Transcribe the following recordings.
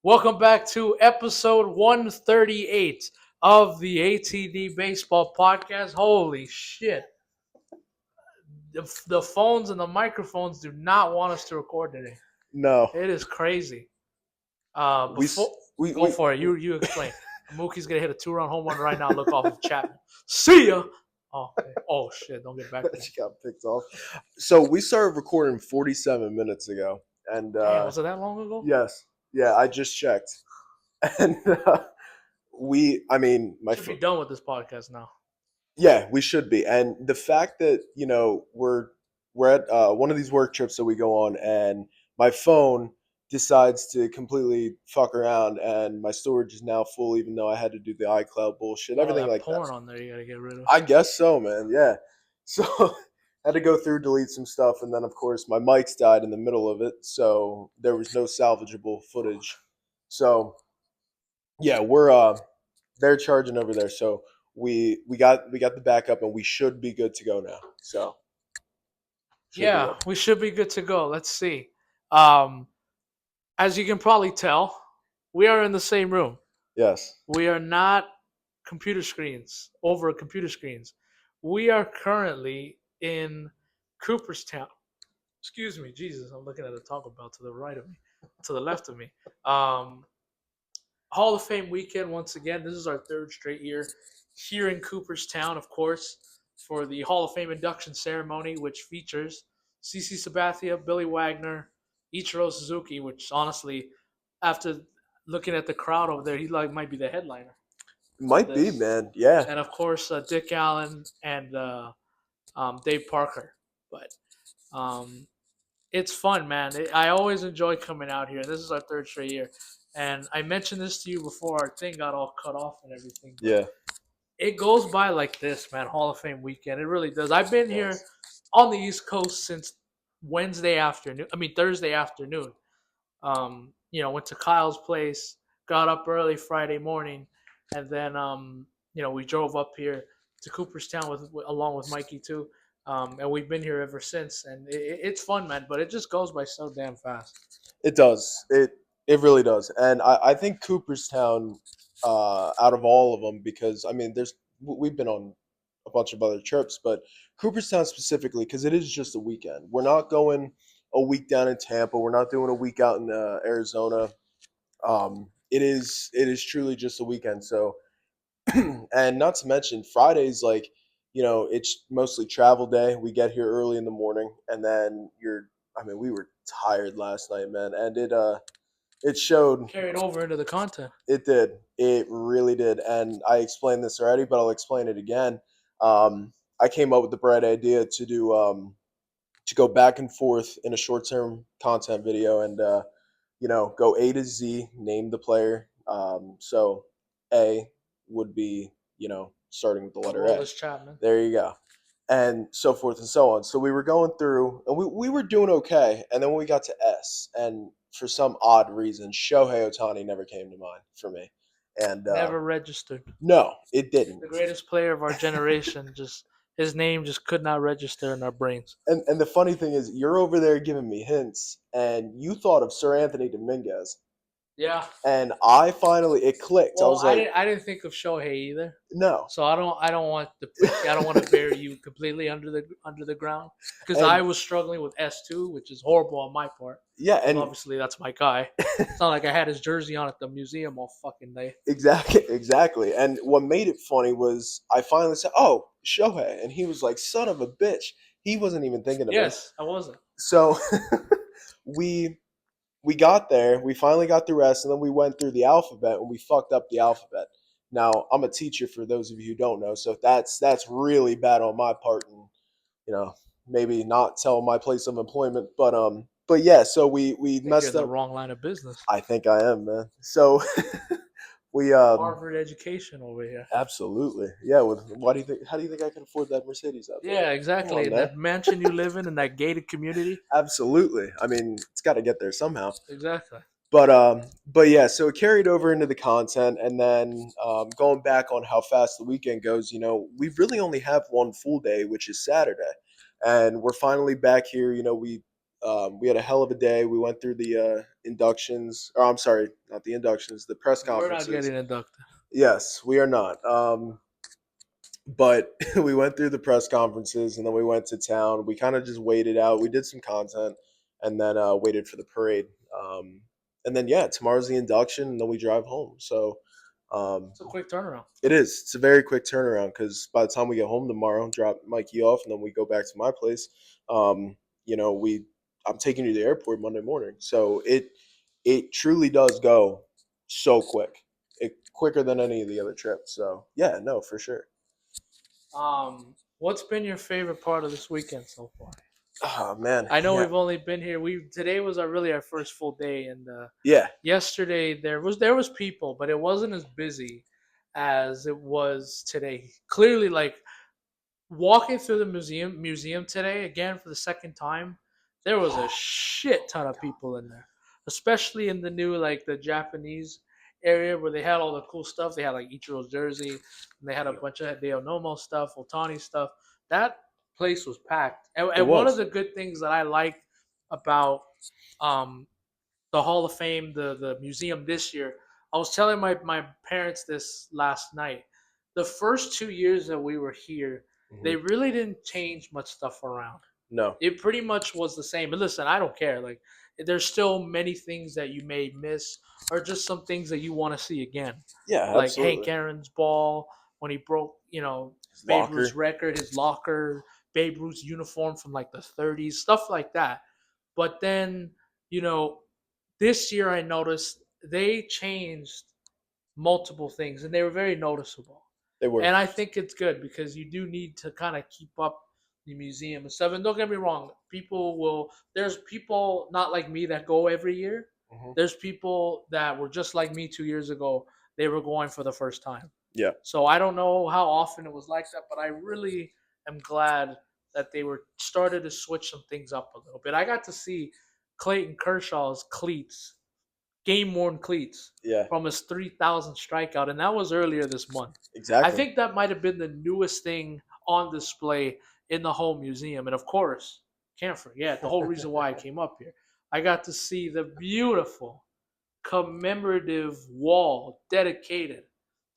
Welcome back to episode 138 of the ATD Baseball Podcast. Holy shit. The phones and the microphones do not want us to record today. No, It is crazy. we Before we Go we for it. You explain. Mookie's gonna hit a 2-run home run right now. Look off of Chapman. See ya. Oh, okay. Oh shit! Don't get back there. she got picked off. So we started recording 47 minutes ago, and Damn, was it that long ago? yes, yeah, I just checked, and I mean, Should be done with this podcast now. yeah, we should be, and the fact that we're at one of these work trips that we go on, and my phone decides to completely fuck around, and my storage is now full, even though I had to do the iCloud bullshit, Oh, everything that like that. porn on there you gotta get rid of. I guess so, man. Yeah. So had to go through, delete some stuff, and then of course my mics died in the middle of it, so there was no salvageable footage. So yeah, we're they're charging over there, so we got the backup, and we should be good to go now. So should be Yeah, good. we should be good to go. Let's see. Um, as you can probably tell, we are in the same room. Yes. We are not over computer screens. We are currently in Cooperstown. Excuse me, Jesus, I'm looking at a Taco Bell to the right of me, to the left of me. Um, Hall of Fame weekend once again. This is our third straight year here in Cooperstown, of course, for the Hall of Fame induction ceremony, which features CC Sabathia, Billy Wagner, Ichiro Suzuki, which honestly, after looking at the crowd over there, he might be the headliner for Might be, this. man. Yeah. And of course, Dick Allen and Dave Parker. But um, it's fun, man. I always enjoy coming out here. This is our third straight year. And I mentioned this to you before our thing got all cut off and everything. But Yeah. it goes by like this, man. Hall of Fame weekend. It really does. I've been here on the East Coast since Thursday afternoon. Went to Kyle's place, got up early Friday morning, and then we drove up here to Cooperstown along with Mikey too. And we've been here ever since, and it's fun, man. But it just goes by so damn fast. It does. It really does. And I think Cooperstown, out of all of them, because I mean, we've been on a bunch of other trips, but Cooperstown specifically, because it is just a weekend. We're not going a week down in Tampa. We're not doing a week out in Arizona. It is truly just a weekend. So, and not to mention Fridays, like it's mostly travel day. We get here early in the morning, and then I mean, we were tired last night, man, and it showed. Carried over into the content. It did. It really did. And I explained this already, but I'll explain it again. I came up with the bright idea to go back and forth in a short-term content video, and go A to Z, name the player. So A would be starting with the letter A. Chapman. There you go. And so forth and so on. So we were going through, and we were doing okay. And then when we got to S, and for some odd reason, Shohei Otani never came to mind for me. And Never registered. no, it didn't. The greatest player of our generation, just his name just could not register in our brains. And the funny thing is, you're over there giving me hints, and you thought of Sir Anthony Dominguez. Yeah. And it clicked. Well, I was like, I didn't think of Shohei either. no. So I don't want to bury you completely under the ground, because I was struggling with S2, which is horrible on my part. Yeah, and obviously that's my guy. It's not like I had his jersey on at the museum all fucking day. exactly. And what made it funny was I finally said, "Oh, Shohei," and he was like, "Son of a bitch." He wasn't even thinking of it. Yes, I wasn't. So we got there. We finally got the rest, and then we went through the alphabet, and we fucked up the alphabet. Now I'm a teacher, for those of you who don't know, so that's really bad on my part, and maybe not tell my place of employment, but yeah. So we messed You're in up. the wrong line of business. I think I am, man. So we Harvard education over here. absolutely, yeah. Why do you think? How do you think I can afford that Mercedes out there? Yeah, exactly. On, that mansion you live in that gated community. Absolutely. I mean, it's got to get there somehow. Exactly. But yeah. So it carried over into the content, and then going back on how fast the weekend goes. We really only have one full day, which is Saturday, and we're finally back here. We had a hell of a day. We went through the inductions. Or I'm sorry, not the inductions. The press We're not conferences. getting inducted. Yes, we are not. But we went through the press conferences and then we went to town. We kind of just waited out. We did some content and then waited for the parade. And then yeah, tomorrow's the induction and then we drive home. So um, It's a quick turnaround. it is. It's a very quick turnaround because by the time we get home tomorrow, drop Mikey off and then we go back to my place. Um, you know, we I'm taking you to the airport Monday morning. So it truly does go so quick. Quicker than any of the other trips. So yeah, no, for sure. What's been your favorite part of this weekend so far? Oh man, I know yeah, we've only been here. We today was our first full day, and yeah, yesterday there was people, but it wasn't as busy as it was today. Clearly, like walking through the museum today again for the second time, there was a shit ton of people in there, especially in the new like the Japanese area where they had all the cool stuff. They had like Ichiro's jersey, and they had a bunch of Hideo Nomo stuff, Otani stuff. That place was packed. it And one of was. the good things that I liked about um, the Hall of Fame, the museum this year. I was telling my parents this last night. The first 2 years that we were here, Hmm. they really didn't change much stuff around. No, It pretty much was the same. And listen, I don't care. Like there's still many things that you may miss or just some things that you want to see again. yeah, Like Hank absolutely. Aaron's ball when he broke, His Babe Ruth's locker, record, his locker, Babe Ruth's uniform from like the 30s, stuff like that. But then, you know, this year I noticed they changed multiple things and they were very noticeable. they were. And I think it's good because you do need to kind of keep up the museum and stuff. And don't get me wrong, there's people not like me that go every year. Hmm. There's people that were just like me 2 years ago. They were going for the first time. Yeah, So I don't know how often it was like that, but I really am glad that they were started to switch some things up a little bit. I got to see Clayton Kershaw's cleats, game worn cleats yeah, from his 3,000 strikeout, and that was earlier this month. I exactly. think that might have been the newest thing on display in the whole museum. And of course, can't forget the whole reason why I came up here. I got to see the beautiful commemorative wall dedicated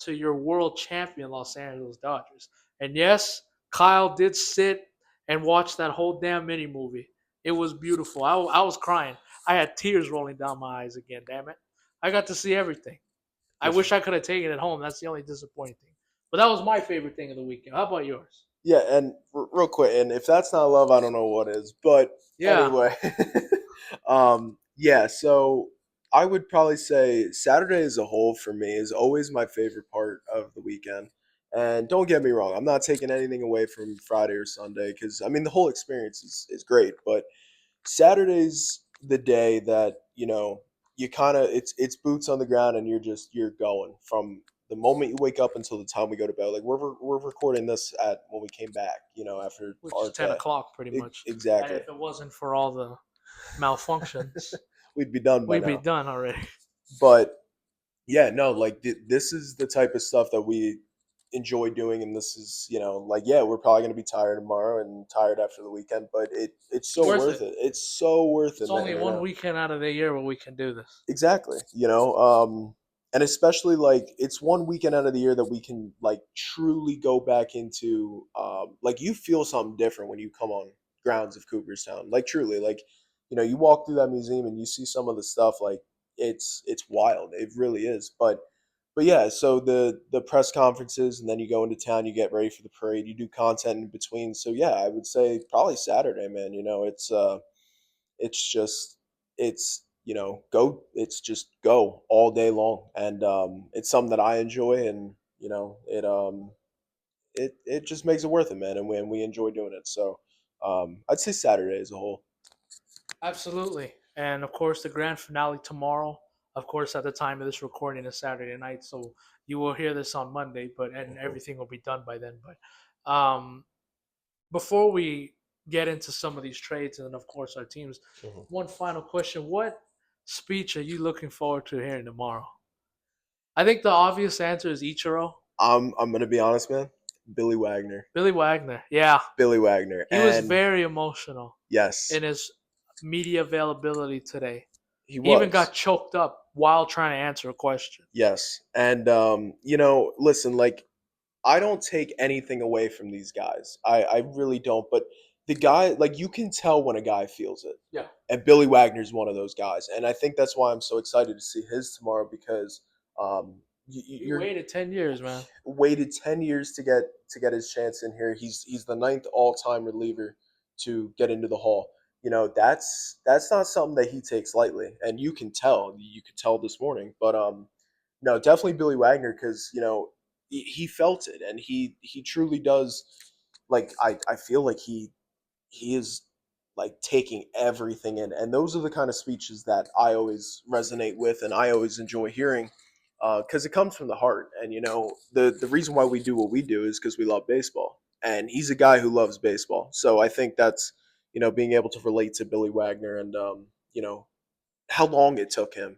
to your world champion Los Angeles Dodgers. And yes, Kyle did sit and watch that whole damn mini movie. It was beautiful. I was crying. I had tears rolling down my eyes again, damn it. I got to see everything. I Listen, wish I could have taken it home. That's the only disappointing thing. But that was my favorite thing of the weekend. How about yours? yeah, and real quick, and if that's not love, I don't know what is. But Yeah, anyway, yeah. So I would probably say Saturday as a whole for me is always my favorite part of the weekend. And don't get me wrong, I'm not taking anything away from Friday or Sunday because I mean the whole experience is great. But Saturday's the day that you kind of it's boots on the ground and you're going from the moment you wake up until the time we go to bed. Like we're recording this at when we came back, after which is our 10 day. o'clock pretty much. And Exactly. if it wasn't for all the malfunctions, We'd be done by we'd be now. done already. But yeah, no, like this is the type of stuff that we enjoy doing, and this is like yeah, we're probably gonna be tired tomorrow and tired after the weekend, but it's It's so worth worth it. it. It's so worth It's it, only man. one weekend out of the year where we can do this. Exactly. And especially like it's one weekend out of the year that we can like truly go back into like you feel something different when you come on grounds of Cooperstown. Like truly, like you walk through that museum and you see some of the stuff like it's wild. It really is. But yeah, so the press conferences and then you go into town, you get ready for the parade, you do content in between. So yeah, I would say probably Saturday, man. It's just go it's just go all day long and it's something that I enjoy and it just makes it worth it, man, and we enjoy doing it. So I'd say Saturday as a whole. Absolutely. And of course, the grand finale tomorrow. Of course, at the time of this recording is Saturday night, so you will hear this on Monday, but and Hmm. everything will be done by then. But before we get into some of these trades and of course our teams, Hmm. one final question: what speech are you looking forward to hearing tomorrow? I think the obvious answer is Ichiro, I'm gonna be honest, man. Billy Wagner. Billy Wagner. Yeah, Billy Wagner. he was And very emotional yes, in his media availability today. He He even got was. choked up while trying to answer a question. Yes. And listen, like I don't take anything away from these guys. I really don't. But the guy, like, you can tell when a guy feels it. Yeah. And Billy Wagner's one of those guys. And I think that's why I'm so excited to see his tomorrow because He you're waited 10 years, man. waited 10 years to get his chance in here. He's the ninth all time reliever to get into the Hall. That's not something that he takes lightly, and you can tell. You could tell this morning, but no, definitely Billy Wagner because he felt it, and he truly does. Like I feel like he is like taking everything in, and those are the kind of speeches that I always resonate with, and I always enjoy hearing because it comes from the heart. And the reason why we do what we do is because we love baseball, and he's a guy who loves baseball. So I think that's being able to relate to Billy Wagner and how long it took him.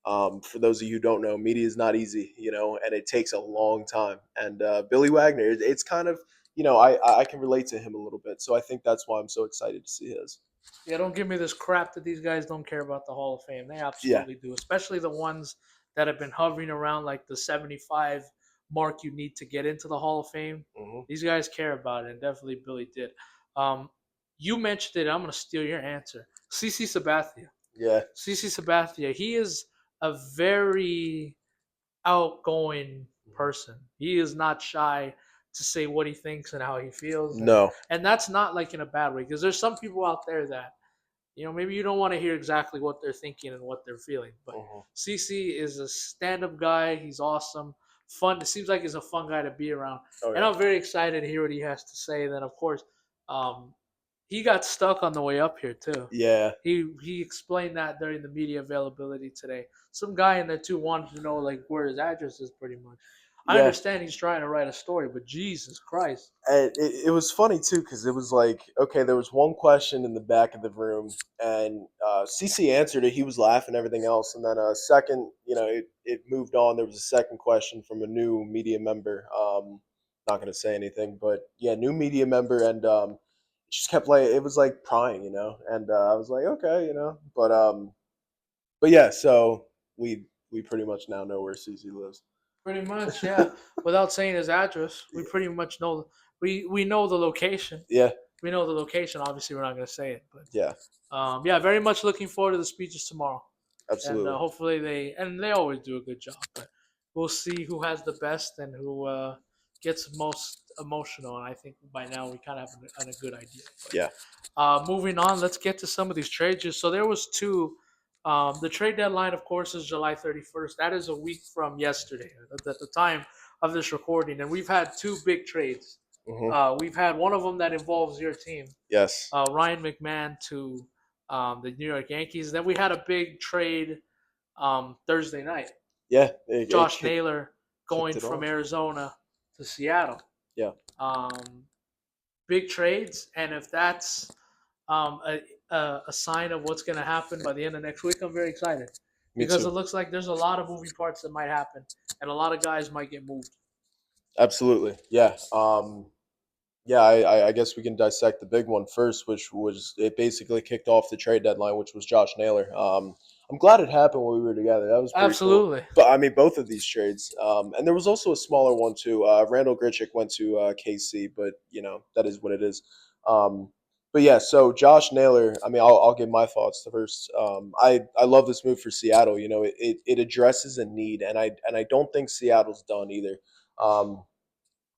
For those of you who don't know, media is not easy, and it takes a long time. And Billy Wagner, it's kind of, I can relate to him a little bit. So I think that's why I'm so excited to see his. Yeah, don't give me this crap that these guys don't care about the Hall of Fame. They Yeah. absolutely do, especially the ones that have been hovering around like the 75 mark you need to get into the Hall of Fame. Hmm. These guys care about it, and definitely Billy did. Um, you mentioned it. I'm going to steal your answer. CC Sabathia. Yeah. CC Sabathia. He is a very outgoing person. He is not shy to say what he thinks and how he feels, and No. and that's not like in a bad way because there's some people out there that maybe you don't want to hear exactly what they're thinking and what they're feeling. But Hmm. CC is a stand-up guy. He's awesome, fun. It seems like he's a fun guy to be around, Oh and yeah. I'm very excited to hear what he has to say. And then, of course, um, he got stuck on the way up here too. Yeah. He explained that during the media availability today. Some guy in there too wanted to know like where his address is, pretty much. I Yeah. understand he's trying to write a story, but Jesus Christ. And it was funny too because it was like, okay, there was one question in the back of the room, and CC answered it. He was laughing, everything else, and then a second, it moved on. There was a second question from a new media member. Not going to say anything, but yeah, new media member, and just kept like it was like prying, and I was like, okay, but yeah, so we pretty much now know where CC lives. Pretty much, yeah. Without saying his address, we pretty much know we know the location. Yeah, We know the location. Obviously, we're not going to say it, but yeah, yeah, very much looking forward to the speeches tomorrow, and absolutely. hopefully they always do a good job. But we'll see who has the best and who gets most emotional. And I think by now we kind of have a good idea. But Yeah. moving on, let's get to some of these trades. So there was two. The trade deadline, of course, is July 31st. That is a week from yesterday, at the time of this recording. And we've had two big trades. Hmm. We've had one of them that involves your team, Yes. Ryan McMahon to the New York Yankees. Then we had a big trade Thursday night. Yeah, it Josh Naylor kicked going it from off. Arizona to Seattle. Yeah, Um, Big trades, and if that's um, a, a sign of what's going to happen by the end of next week, I'm very excited me because it too. looks like there's a lot of moving parts that might happen, and a lot of guys might get moved. Absolutely. Yeah. Yeah, I guess we can dissect the big one first, which was it basically kicked off the trade deadline, which was Josh Naylor. I'm glad it happened when we were together. That was pretty cool. Absolutely. But I mean, both of these trades, and there was also a smaller one too. Randall Grichuk went to KC, but that is what it is. Um, but yeah, so Josh Naylor. I mean, I'll give my thoughts first. I love this move for Seattle. It addresses a need, and I don't think Seattle's done either. Um,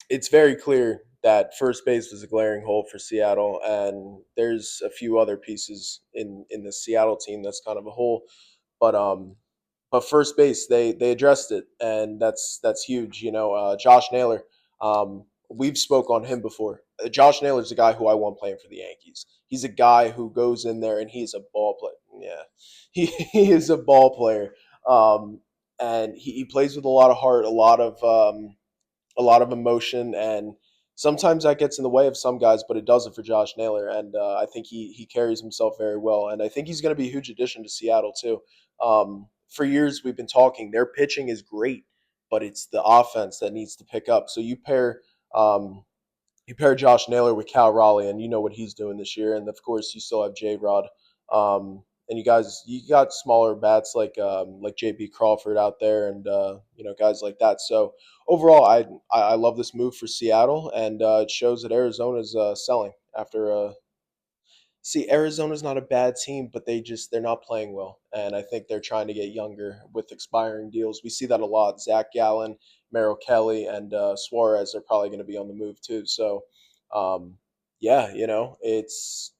it's very clear that first base was a glaring hole for Seattle, and there's a few other pieces in the Seattle team that's kind of a hole. But first base they addressed it, and that's huge. Josh Naylor. We've spoke on him before. Josh Naylor's a guy who I want playing for the Yankees. He's a guy who goes in there and he's a ball player. Yeah, he is a ball player. And he plays with a lot of heart, a lot of emotion, and sometimes that gets in the way of some guys, but it doesn't for Josh Naylor, and I think he carries himself very well, and I think he's going to be a huge addition to Seattle too. For years we've been talking, their pitching is great, but it's the offense that needs to pick up. So you pair um, You pair Josh Naylor with Cal Raleigh, and you know what he's doing this year. And of course, you still have J Rod. And you got smaller bats like JB Crawford out there, and guys like that. So overall, I love this move for Seattle, and it shows that Arizona's selling after See, Arizona's not a bad team, but they're not playing well, and I think they're trying to get younger with expiring deals. We see that a lot. Zach Gallen, Merrill Kelly, and Suarez are probably going to be on the move too. So, um, yeah, it's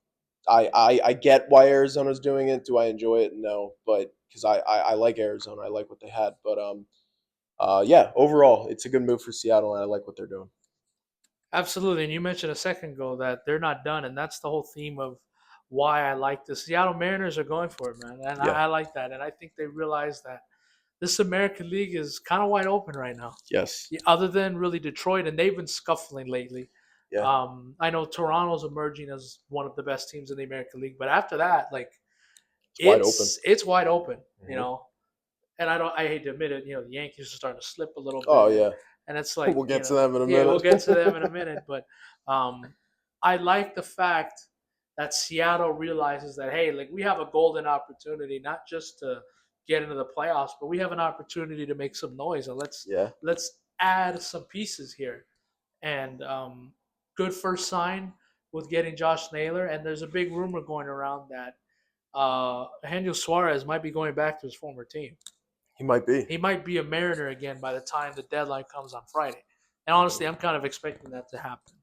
I get why Arizona's doing it. Do I enjoy it? No, but because I like Arizona, I like what they had. But yeah, overall, it's a good move for Seattle, and I like what they're doing. Absolutely, and you mentioned a second ago that they're not done, and that's the whole theme of why I like this. Seattle Mariners are going for it, man, and Yeah. I like that, and I think they realize that this American League is kind of wide open right now. Yes. Yeah, other than really Detroit, and they've been scuffling lately. Yeah. I know Toronto's emerging as one of the best teams in the American League, but after that, like It's wide open. it's wide open, Mhm. And I hate to admit it, the Yankees are starting to slip a little Oh bit, yeah. and it's like, We'll get to them in a yeah, we'll minute. get to them in a minute, but I like the fact that Seattle realizes that, hey, like we have a golden opportunity, not just to get into the playoffs, but we have an opportunity to make some noise, and Yeah. let's add some pieces here. And good first sign with getting Josh Naylor, and there's a big rumor going around that Daniel Suarez might be going back to his former team. He might be. He might be a Mariner again by the time the deadline comes on Friday. And honestly, Mhm. I'm kind of expecting that to happen.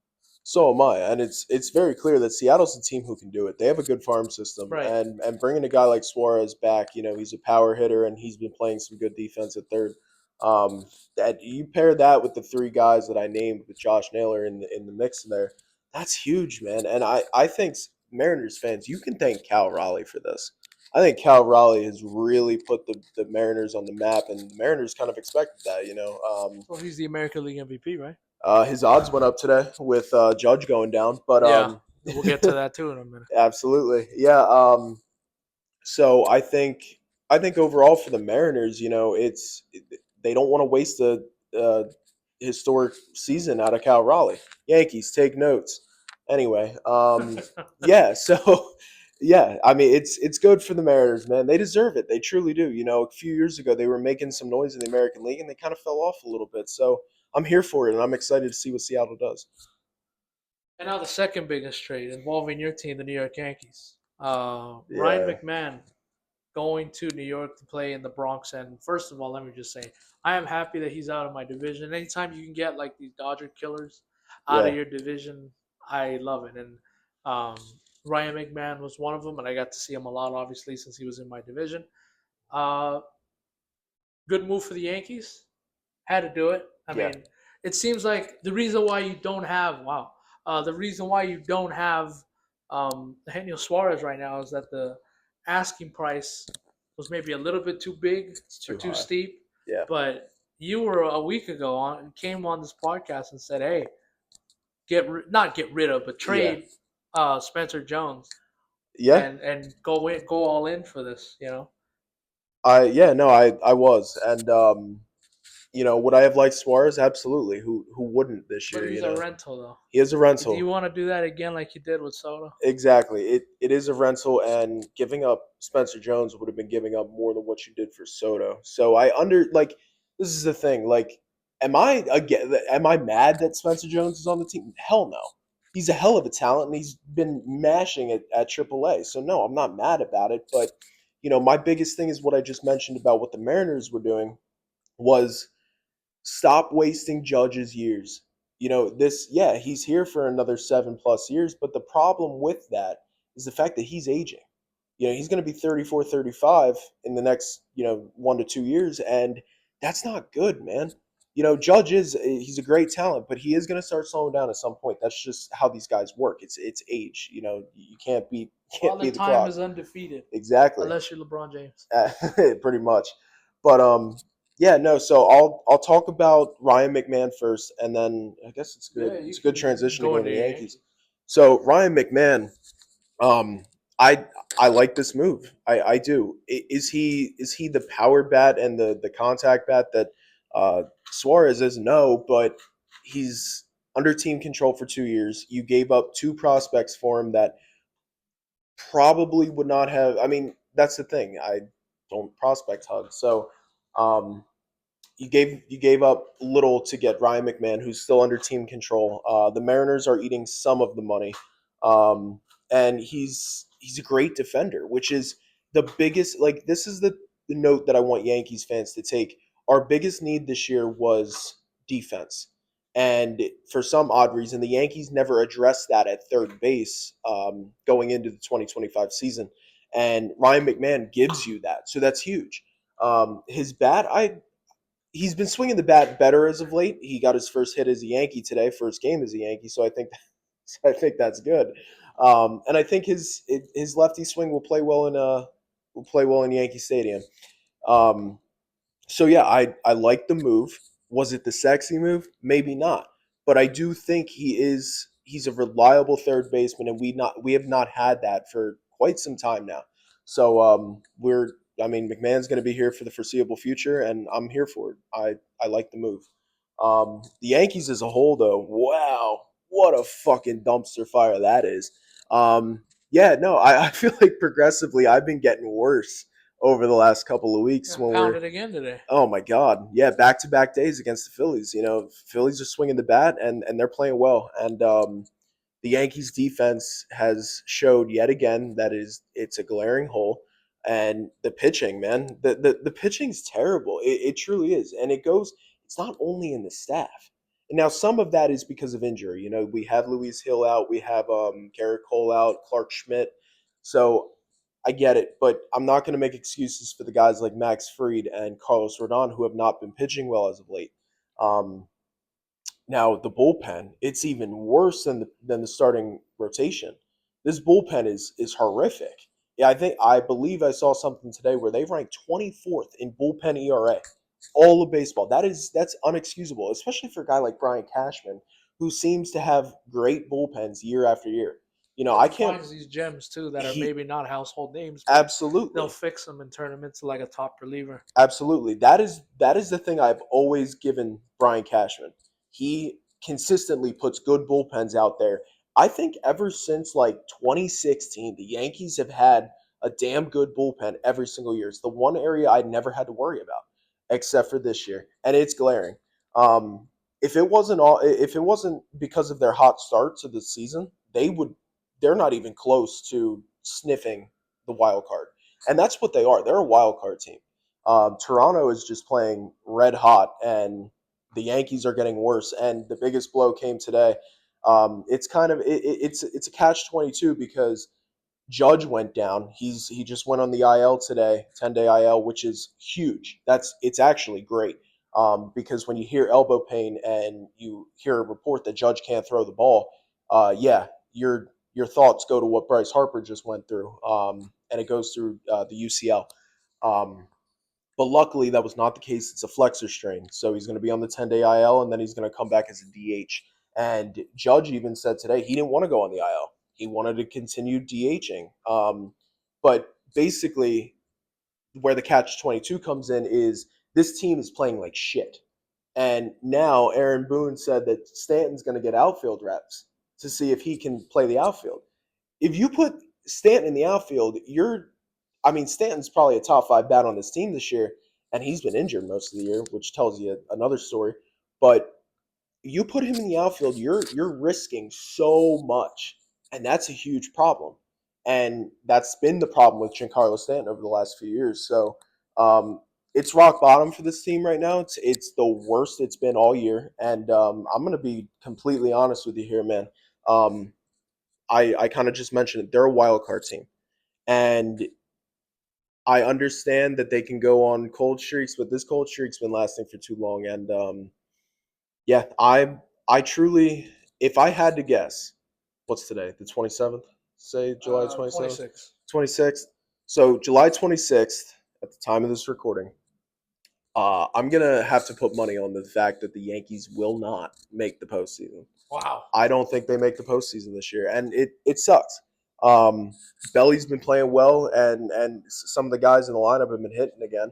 So am I, and it's very clear that Seattle's the team who can do it. They have a good farm system, Right. and bringing a guy like Suarez back, he's a power hitter, and he's been playing some good defense at third. That you pair that with the three guys that I named with Josh Naylor in the mix there, that's huge, man. And I think Mariners fans, you can thank Cal Raleigh for this. I think Cal Raleigh has really put the Mariners on the map, and the Mariners kind of expected that. Well, he's the American League MVP, right? His odds went up today with Judge going down, but Yeah. We'll get to that too in a minute. absolutely, yeah. So I think overall for the Mariners, they don't want to waste a historic season out of Cal Raleigh. Yankees, take notes. Anyway, yeah. So yeah, I mean it's good for the Mariners, man. They deserve it. They truly do. A few years ago they were making some noise in the American League and they kind of fell off a little bit. So I'm here for it, and I'm excited to see what Seattle does. And now the second biggest trade involving your team, the New York Yankees. Ryan Yeah, McMahon going to New York to play in the Bronx. And first of all, let me just say, I am happy that he's out of my division. Anytime you can get like these Dodger killers out of yeah, your division, I love it. And um, Ryan McMahon was one of them, and I got to see him a lot, obviously, since he was in my division. Uh, Good move for the Yankees. Had to do it. I yeah, mean, it seems like the reason why you don't have the reason why you don't have Daniel Suarez right now is that the asking price was maybe a little bit too big it's or too too high. steep. Yeah, But you were a week ago on came on this podcast and said, "Hey, not get rid of, but yeah, trade Spencer Jones yeah. and go all in for this." Yeah, no, I was, and would I have liked Suarez? Absolutely. Who wouldn't this But year? he's a rental though. He is a Do you rental. want to do that again like you did with Soto? Exactly. It is a rental, and giving up Spencer Jones would have been giving up more than what you did for Soto. So this is the thing. Like, am I mad that Spencer Jones is on the team? Hell no. He's a hell of a talent, and he's been mashing it at AAA. So no, I'm not mad about it. But my biggest thing is what I just mentioned about what the Mariners were doing was stop wasting Judge's years. He's here for another 7+ years, but the problem with that is the fact that he's aging. He's going to be 34, 35 in the next, 1 to 2 years, and that's not good, man. Judge he's a great talent, but he is going to start slowing down at some point. That's just how these guys work. It's age. You can't be Father the Time clock. is undefeated, Exactly. unless you're LeBron James. Pretty much. But yeah, no. So I'll talk about Ryan McMahon first, and then I guess it's good. Yeah, It's a good you can transition to go go to into the your Yankees. Yankees. So Ryan McMahon, um, I I like this move. I do. Is he the power bat and the contact bat that Suarez is? No, but he's under team control for 2 years. You gave up two prospects for him that probably would not have. I mean, that's the thing. I don't prospect hug. So um, you gave up little to get Ryan McMahon, who's still under team control. The Mariners are eating some of the money, um, and he's a great defender, which is the biggest. Like this is the note that I want Yankees fans to take. Our biggest need this year was defense, and for some odd reason, the Yankees never addressed that at third base going into the 2025 season. And Ryan McMahon gives you that, so that's huge. His bat, he's been swinging the bat better as of late. He got his first hit as a Yankee today, first game as a Yankee. So I think that's good. And I think his lefty swing will play well in Yankee Stadium. Um, so yeah, I like the move. Was it the sexy move? Maybe not, but I do think he's a reliable third baseman, and we have not had that for quite some time now. So we're I mean McMahon's going to be here for the foreseeable future, and I'm here for it. I like the move. The Yankees as a whole, though, wow, what a fucking dumpster fire that is. Yeah, no, I feel like progressively I've been getting worse over the last couple of weeks Yeah, when we're pounded again today. oh my God. Yeah, back to back days against the Phillies. You know, Phillies are swinging the bat and they're playing well. And the Yankees defense has showed yet again that it's a glaring hole. And the pitching, man, the pitching's terrible. It truly is. And it's not only in the staff. And now some of that is because of injury. You know, we have Luis Hill out, we have Garrett Cole out, Clark Schmidt. So I get it, but I'm not going to make excuses for the guys like Max Fried and Carlos Rodon who have not been pitching well as of late. Um, Now the bullpen, it's even worse than the starting rotation. This bullpen is horrific. Yeah, I believe I saw something today where they ranked 24th in bullpen ERA, all of baseball. That's unexcusable, especially for a guy like Brian Cashman, who seems to have great bullpens year after year. You know, Yeah, I he can't. finds these gems too that are He maybe not household names, but they'll absolutely. fix them and turn them into like a top reliever. Absolutely. That is the thing I've always given Brian Cashman. He consistently puts good bullpens out there. I think ever since like 2016, the Yankees have had a damn good bullpen every single year. It's the one area I never had to worry about, except for this year, and it's glaring. Um, if it wasn't because of their hot start to the season, they're not even close to sniffing the wild card, and that's what they are. They're a wild card team. Toronto is just playing red hot, and the Yankees are getting worse. And the biggest blow came today. It's kind of it's a catch-22 because Judge went down. He just went on the IL today, 10-day IL, which is huge. It's actually great because when you hear elbow pain and you hear a report that Judge can't throw the ball, yeah, your thoughts go to what Bryce Harper just went through, and it goes through the UCL. Um, but luckily, that was not the case. It's a flexor strain. So he's going to be on the 10-day IL, and then he's going to come back as a DH. And Judge even said today he didn't want to go on the IL. He wanted to continue DHing. But basically, where the catch 22 comes in is this team is playing like shit. And now Aaron Boone said that Stanton's going to get outfield reps to see if he can play the outfield. If you put Stanton in the outfield, Stanton's probably a top five bat on this team this year, and he's been injured most of the year, which tells you another story. But you put him in the outfield, you're risking so much, and that's a huge problem. And that's been the problem with Giancarlo Stanton over the last few years. So um, it's rock bottom for this team right now. It's the worst it's been all year, and I'm gonna be completely honest with you here, man. Um, I kind of just mentioned it. They're a wild card team, and I understand that they can go on cold streaks, but this cold streak's been lasting for too long. And yeah, I truly, if I had to guess, what's today? The 27th? Say July 27th, 26. 26th. So July 26th, at the time of this recording, I'm gonna have to put money on the fact that the Yankees will not make the postseason. Wow. I don't think they make the postseason this year, and it sucks. Um, Belly's been playing well, and some of the guys in the lineup have been hitting again,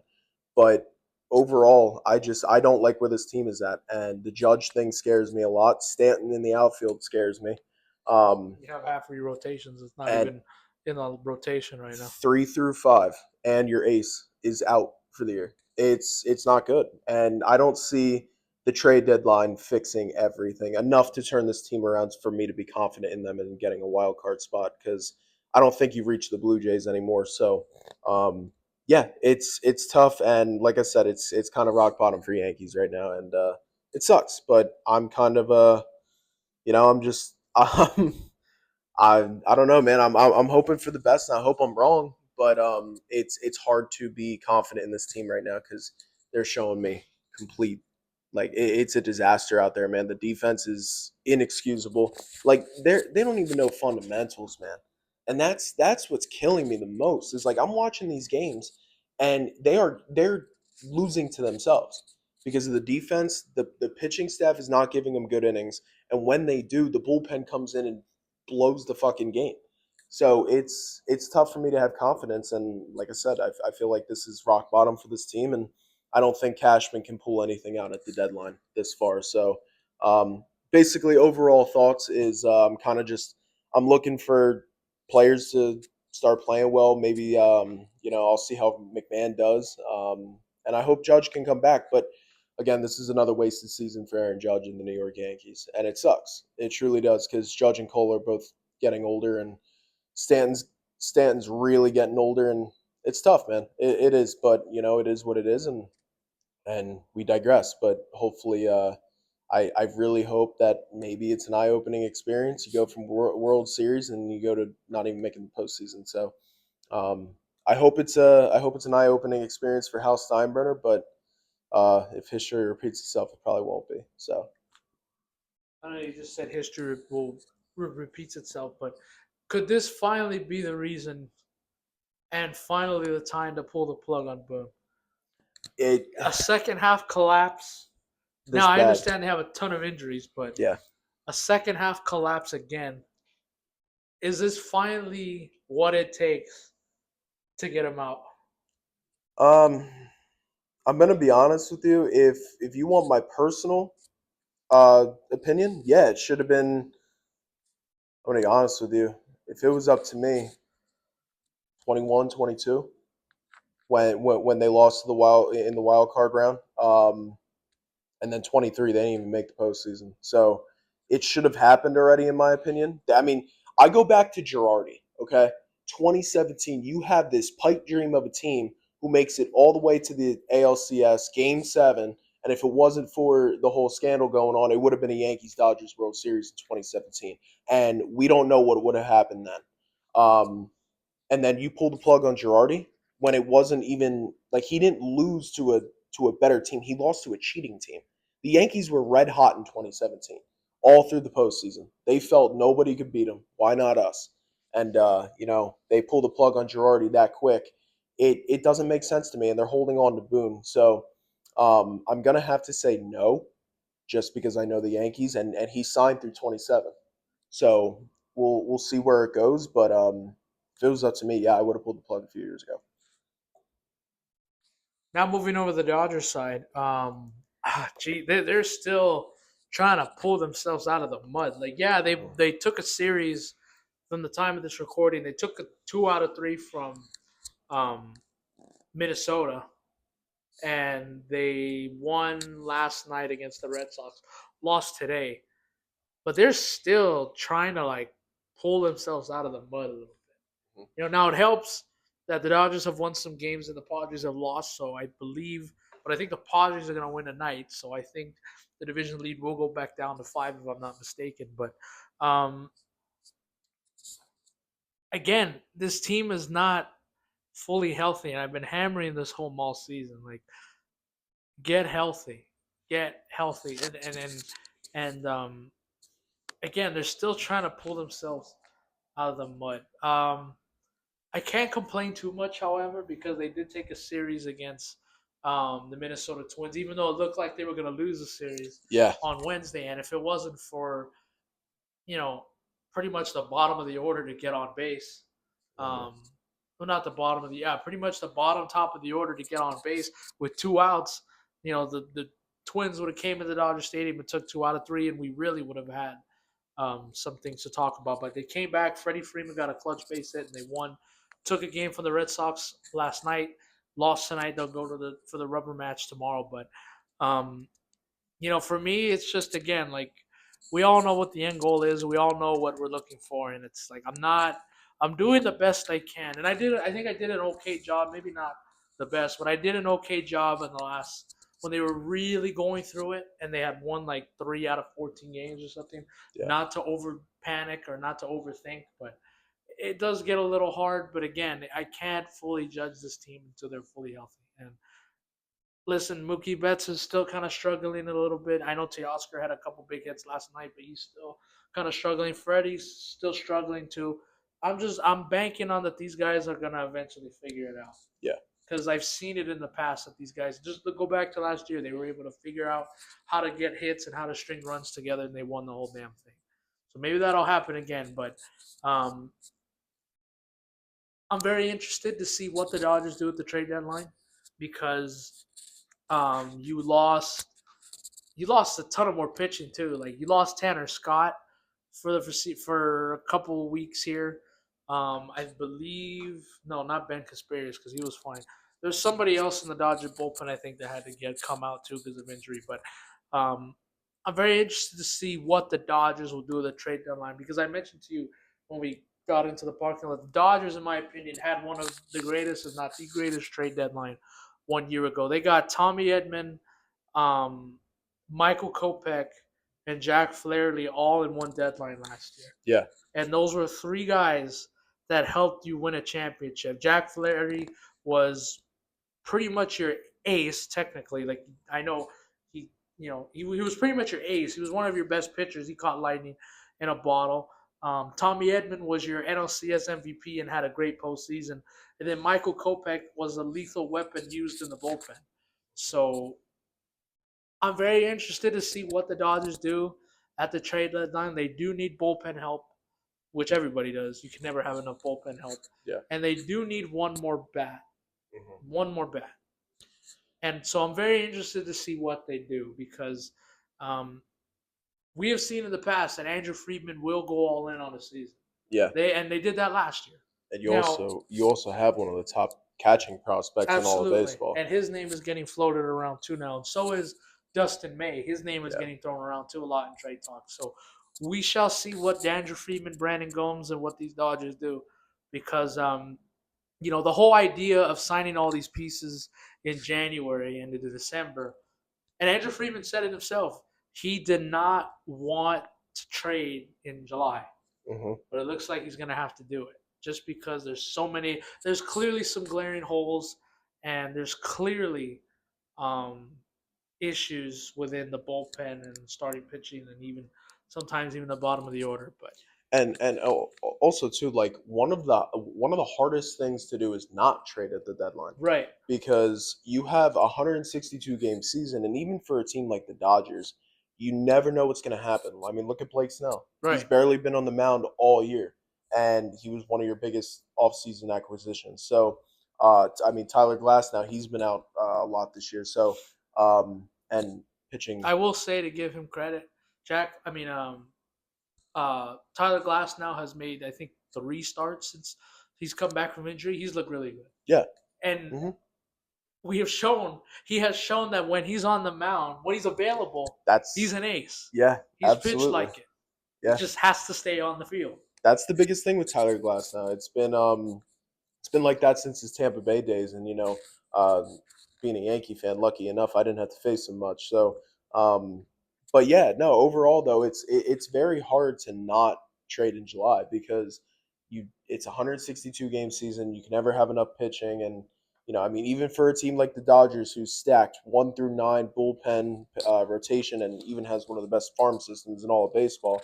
but overall, I don't like where this team is at, and the Judge thing scares me a lot. Stanton in the outfield scares me. Um, You have half of your rotations. It's not and even in a rotation right now. 3 through 5, and your ace is out for the year. It's not good, and I don't see the trade deadline fixing everything enough to turn this team around for me to be confident in them and getting a wild card spot because I don't think you've reached the Blue Jays anymore. So, yeah, it's tough, and like I said, it's kind of rock bottom for Yankees right now, and it sucks. But I'm kind of I'm just I don't know, man. I'm hoping for the best, and I hope I'm wrong. But it's hard to be confident in this team right now because they're showing me complete it's a disaster out there, man. The defense is inexcusable. Like they don't even know fundamentals, man. And that's what's killing me the most. Is like I'm watching these games, and they're losing to themselves because of the defense. The pitching staff is not giving them good innings, and when they do, the bullpen comes in and blows the fucking game. So it's tough for me to have confidence, and like I said, I feel like this is rock bottom for this team, and I don't think Cashman can pull anything out at the deadline this far. So basically, overall thoughts is kind of just I'm looking for players to start playing well. Maybe I'll see how McMahon does, and I hope Judge can come back, but. Again, this is another wasted season for Aaron Judge and the New York Yankees, and it sucks. It truly does because Judge and Cole are both getting older, and Stanton's really getting older, and it's tough, man. It is, but it is what it is, and we digress. But hopefully, I really hope that maybe it's an eye opening experience. You go from World Series and you go to not even making the postseason. So um, I hope it's an eye opening experience for Hal Steinbrenner, but if history repeats itself, it probably won't be. So I know you just said history will repeats itself, but could this finally be the reason and finally the time to pull the plug on Boone? it A second half collapse. this Now I bad, understand they have a ton of injuries, but yeah. a second half collapse again. Is this finally what it takes to get him out? Um, I'm gonna be honest with you. If you want my personal opinion, yeah, it should have been. I'm gonna be honest with you. If it was up to me, 21, 22, when they lost to the wild in the wild card round, and then 23 they didn't even make the postseason. So it should have happened already, in my opinion. I mean, I go back to Girardi. Okay, 2017. You have this pipe dream of a team who makes it all the way to the ALCS Game 7. And if it wasn't for the whole scandal going on, it would have been a Yankees Dodgers World Series in 2017. And we don't know what would have happened then. And then you pull the plug on Girardi when it wasn't even like he didn't lose to a better team. He lost to a cheating team. The Yankees were red hot in 2017, all through the postseason. They felt nobody could beat them. Why not us? And they pull the plug on Girardi that quick. It doesn't make sense to me, and they're holding on to Boone. So I'm gonna have to say no, just because I know the Yankees, and he signed through 27. So we'll see where it goes. But if it was up to me, yeah, I would have pulled the plug a few years ago. Now moving over to the Dodgers side, they're still trying to pull themselves out of the mud. Like, yeah, they took a series from the time of this recording. They took a 2 out of 3 from um, Minnesota, and they won last night against the Red Sox. Lost today, but they're still trying to like pull themselves out of the mud a little bit. Now it helps that the Dodgers have won some games and the Padres have lost. So I believe, but I think the Padres are going to win tonight. So I think the division lead will go back down to 5 if I'm not mistaken. But um, again, this team is not fully healthy, and I've been hammering this home all season. Like, get healthy, get healthy, and again, they're still trying to pull themselves out of the mud. I can't complain too much, however, because they did take a series against the Minnesota Twins, even though it looked like they were going to lose the series Yeah. on Wednesday. And if it wasn't for, you know, pretty much the bottom of the order to get on base, Mhm. um, well, not the bottom of the pretty much the bottom top of the order to get on base with 2 outs. The Twins would have came into Dodger Stadium and took 2 out of 3, and we really would have had some things to talk about. But they came back. Freddie Freeman got a clutch base hit, and they won. Took a game from the Red Sox last night. Lost tonight. They'll go to the rubber match tomorrow. But um, for me, it's just again like we all know what the end goal is. We all know what we're looking for, and it's like I'm doing the best I can, and I think I did an okay job. Maybe not the best, but I did an okay job in the last when they were really going through it, and they had won like 3 out of 14 games or something. Yeah. Not to over panic or not to overthink, but it does get a little hard. But again, I can't fully judge this team until they're fully healthy. And listen, Mookie Betts is still kind of struggling a little bit. I know Teoscar had a couple big hits last night, but he's still kind of struggling. Freddie's still struggling too. I'm banking on that these guys are gonna eventually figure it out. Yeah. Because I've seen it in the past that these guys just to go back to last year, they were able to figure out how to get hits and how to string runs together, and they won the whole damn thing. So maybe that'll happen again. But um, I'm very interested to see what the Dodgers do at the trade deadline because you lost a ton of more pitching too. Like you lost Tanner Scott for a couple of weeks here. I believe no, not Ben Casparius because he was fine. There's somebody else in the Dodger bullpen I think that had to come out too because of injury. But um, I'm very interested to see what the Dodgers will do at the trade deadline because I mentioned to you when we got into the parking lot, the Dodgers, in my opinion, had one of the greatest, if not the greatest, trade deadline 1 year ago. They got Tommy Edman, um, Michael Kopech, and Jack Flaherty all in one deadline last year. Yeah. And those were three guys that helped you win a championship. Jack Flaherty was pretty much your ace, technically. Like I know he was pretty much your ace. He was one of your best pitchers. He caught lightning in a bottle. Tommy Edman was your NLCS MVP and had a great postseason. And then Michael Kopech was a lethal weapon used in the bullpen. So I'm very interested to see what the Dodgers do at the trade deadline. They do need bullpen help, which everybody does. You can never have enough bullpen help. Yeah. And they do need one more bat. Mm-hmm. One more bat. And so I'm very interested to see what they do because we have seen in the past that Andrew Friedman will go all in on a season. Yeah. They did that last year. And you also have one of the top catching prospects in all of baseball. And his name is getting floated around too now. And so is Dustin May. His name is getting thrown around too a lot in trade talk. So we shall see what Andrew Friedman, Brandon Gomes, and what these Dodgers do. Because the whole idea of signing all these pieces in January and into December, and Andrew Friedman said it himself, he did not want to trade in July. Mm-hmm. But it looks like he's going to have to do it just because there's clearly some glaring holes and there's clearly issues within the bullpen and starting pitching and even sometimes even the bottom of the order. But and also too, like one of the hardest things to do is not trade at the deadline, right, because you have a 162 game season, and even for a team like the Dodgers, you never know what's going to happen. I mean, look at Blake Snell. right, He's barely been on the mound all year, and he was one of your biggest offseason acquisitions. So, I mean, Tyler Glass now, he's been out a lot this year. So, and pitching. I will say to give him credit, Tyler Glass now has made I think 3 starts since he's come back from injury. He's looked really good. Yeah, and mm-hmm. He has shown that when he's on the mound, when he's available, he's an ace. Yeah, he's absolutely. pitched like it. Yeah, he just has to stay on the field. That's the biggest thing with Tyler Glass now. It's been like that since his Tampa Bay days, and being a Yankee fan, lucky enough, I didn't have to face him much. So, but yeah, no. Overall, though, it's very hard to not trade in July because it's a 162 game season. You can never have enough pitching, and I mean, even for a team like the Dodgers, who's stacked 1 through 9 bullpen rotation, and even has one of the best farm systems in all of baseball,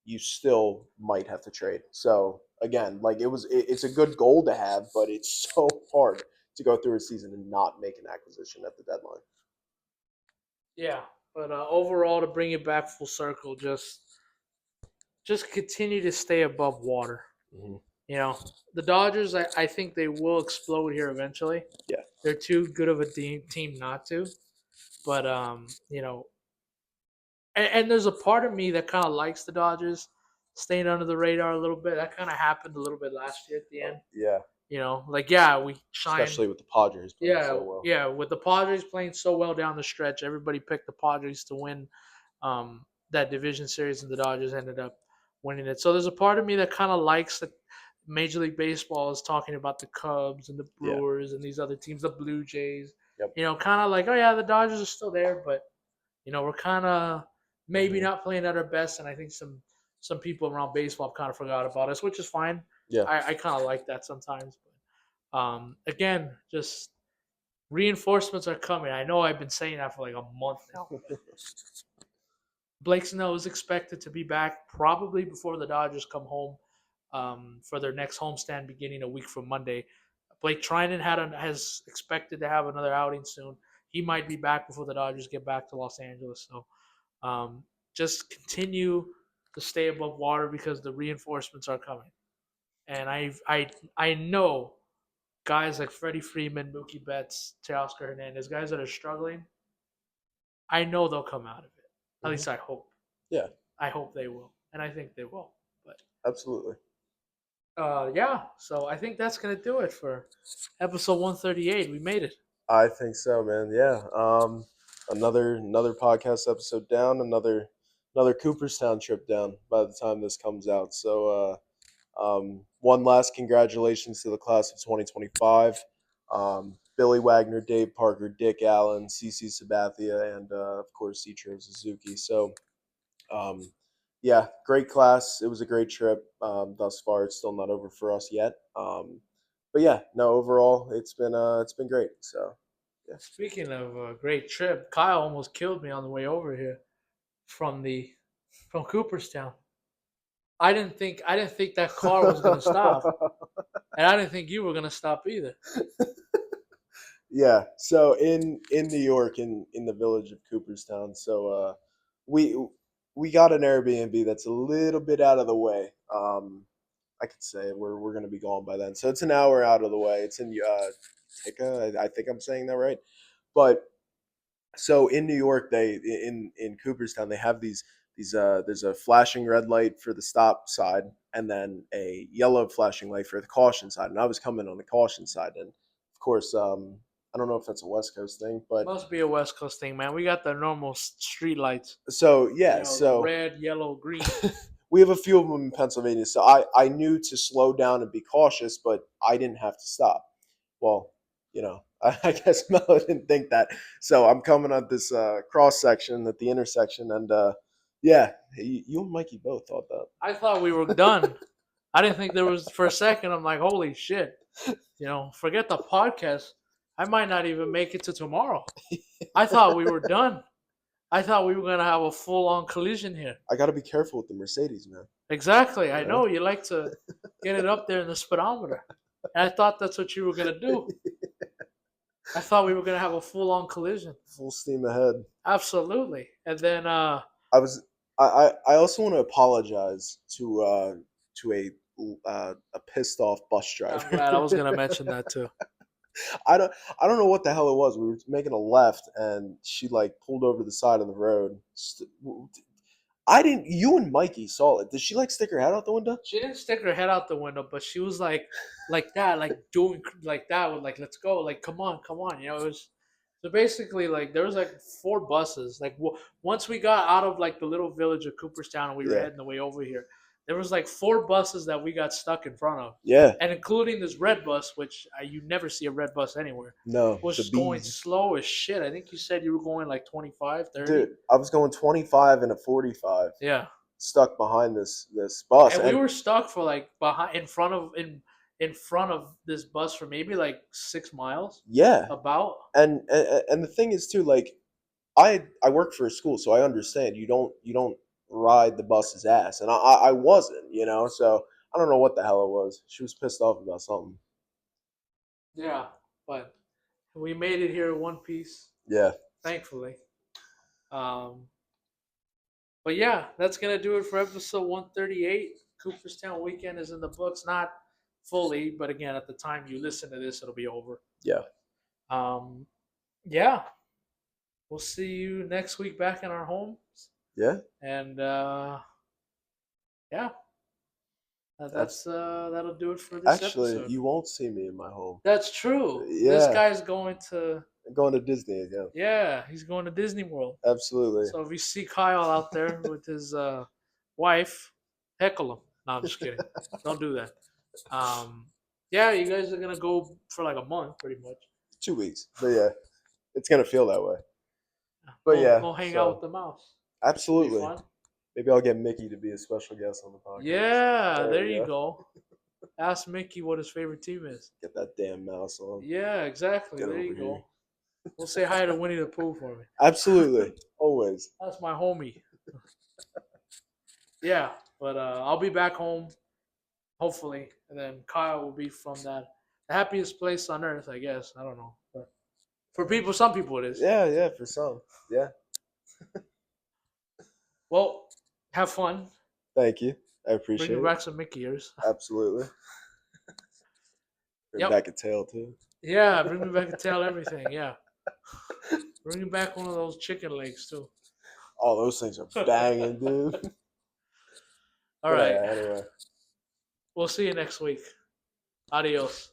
you still might have to trade. So again, like it's a good goal to have, but it's so hard to go through a season and not make an acquisition at the deadline. Yeah, but overall, to bring it back full circle, just continue to stay above water. Mm-hmm. The Dodgers, I think they will explode here eventually. Yeah. They're too good of a team not to. But and there's a part of me that kind of likes the Dodgers staying under the radar a little bit. That kind of happened a little bit last year at the end. Yeah. We shined. Especially with the Padres playing so well. Yeah, with the Padres playing so well down the stretch, everybody picked the Padres to win that division series, and the Dodgers ended up winning it. So there's a part of me that kind of likes that Major League Baseball is talking about the Cubs and the Yeah. Brewers and these other teams, the Blue Jays. Yep. Kind of like, oh yeah, the Dodgers are still there, but we're kind of maybe Mhm. not playing at our best, and I think some people around baseball have kind of forgot about us, which is fine. Yeah. I kind of like that sometimes. But again, just reinforcements are coming. I know I've been saying that for like a month now. Blake Snell is expected to be back probably before the Dodgers come home for their next homestand beginning a week from Monday. Blake Trinan has expected to have another outing soon. He might be back before the Dodgers get back to Los Angeles. So just continue to stay above water because the reinforcements are coming. And I know guys like Freddie Freeman, Mookie Betts, Teoscar Hernandez, guys that are struggling. I know they'll come out of it. At least I hope. Yeah. I hope they will, and I think they will. But Absolutely. yeah. So I think that's gonna do it for episode 138. We made it. I think so, man. Yeah. Another podcast episode down. Another Cooperstown trip down by the time this comes out. So one last congratulations to the class of 2025. Billy Wagner, Dave Parker, Dick Allen, CC Sabathia, and of course Ichiro Suzuki. So um, yeah, great class. It was a great trip. Thus far, it's still not over for us yet. But yeah, no, overall, it's been great. So yeah. Speaking of a great trip, Kyle almost killed me on the way over here from the from Cooperstown. I didn't think that car was gonna stop, and I didn't think you were gonna stop either. Yeah. So in New York, in the village of Cooperstown, so we we got an Airbnb that's a little bit out of the way. I could say we're gonna be gone by then. So it's an hour out of the way. It's in Tika. I think I'm saying that right. But so in New York, they in Cooperstown, they have these there's a flashing red light for the stop side and then a yellow flashing light for the caution side. And I was coming on the caution side, and of course, I don't know if that's a West Coast thing, but Must be a West Coast thing, man. We got the normal street lights. so yeah, The so red, yellow, green. we have a few of them in Pennsylvania. So I knew to slow down and be cautious, but I didn't have to stop. Well, I guess Mello didn't think that. So I'm coming at this cross section at the intersection, and yeah, you and Mikey both thought that. I thought we were done. I didn't think there was for a second. I'm like, holy shit. Forget the podcast. I might not even make it to tomorrow. I thought we were done. I thought we were gonna have a full on collision here. I got to be careful with the Mercedes, man. Exactly. I know you like to get it up there in the speedometer. And I thought that's what you were gonna do. I thought we were gonna have a full on collision. Full steam ahead. Absolutely. And then I was. I also want to apologize to a pissed off bus driver. I'm glad I was gonna mention that too. I don't know what the hell it was. We were making a left, and she like pulled over the side of the road. I didn't. You and Mikey saw it. Did she like stick her head out the window? She didn't stick her head out the window, but she was like that, like doing like that with like, let's go, like come on, come on. It was so basically like there was like four buses. Like once we got out of like the little village of Cooperstown and we were Yeah. heading the way over here, there was like four buses that we got stuck in front of. Yeah. And including this red bus, which you never see a red bus anywhere. No. Was the just going bees. slow as shit. I think you said you were going like 25, 30. Dude, I was going 25 and a 45. Yeah. Stuck behind this bus, And we were stuck for like behind in front of this bus for maybe like 6 miles. Yeah. About. And the thing is too, like I work for a school, so I understand you don't ride the bus's ass, and I wasn't, so I don't know what the hell it was. She was pissed off about something. Yeah, but we made it here in one piece. Yeah. Thankfully. But yeah, that's gonna do it for episode 138. Cooperstown weekend is in the books. Not fully, but again, at the time you listen to this, it'll be over. Yeah. Um, yeah, we'll see you next week back in our homes, Yeah. and yeah, That's that'll do it for this actually, episode. you won't see me in my home. That's true. This Yeah. guy's going to I'm going to Disney again. yeah, he's going to Disney World. Absolutely. So if you see Kyle out there with his wife, heckle him. No, I'm just kidding. Don't do that. Yeah, you guys are gonna go for like a month, pretty much. 2 weeks. But yeah, it's gonna feel that way. But Go, yeah, go hang out so with the mouse. absolutely. Be fun. Maybe I'll get Mickey to be a special guest on the podcast. Yeah, there you go. Ask Mickey what his favorite team is. Get that damn mouse on. Yeah, exactly. Get There over you here. go. We'll say hi to Winnie the Pooh for me. Absolutely. Always. That's my homie. Yeah, but I'll be back home, hopefully, and then Kyle will be from the happiest place on earth, I guess. I don't know. But for people, some people it is. Yeah, for some. Yeah. Well, have fun. Thank you. I Bring appreciate me it. back some Mickey ears. Absolutely. Bring Yep. back a tail too. Yeah, bring me back a tail, everything. Yeah. Bring me back one of those chicken legs too. Oh, those things are banging, dude. All right. Anyway. We'll see you next week. Adios.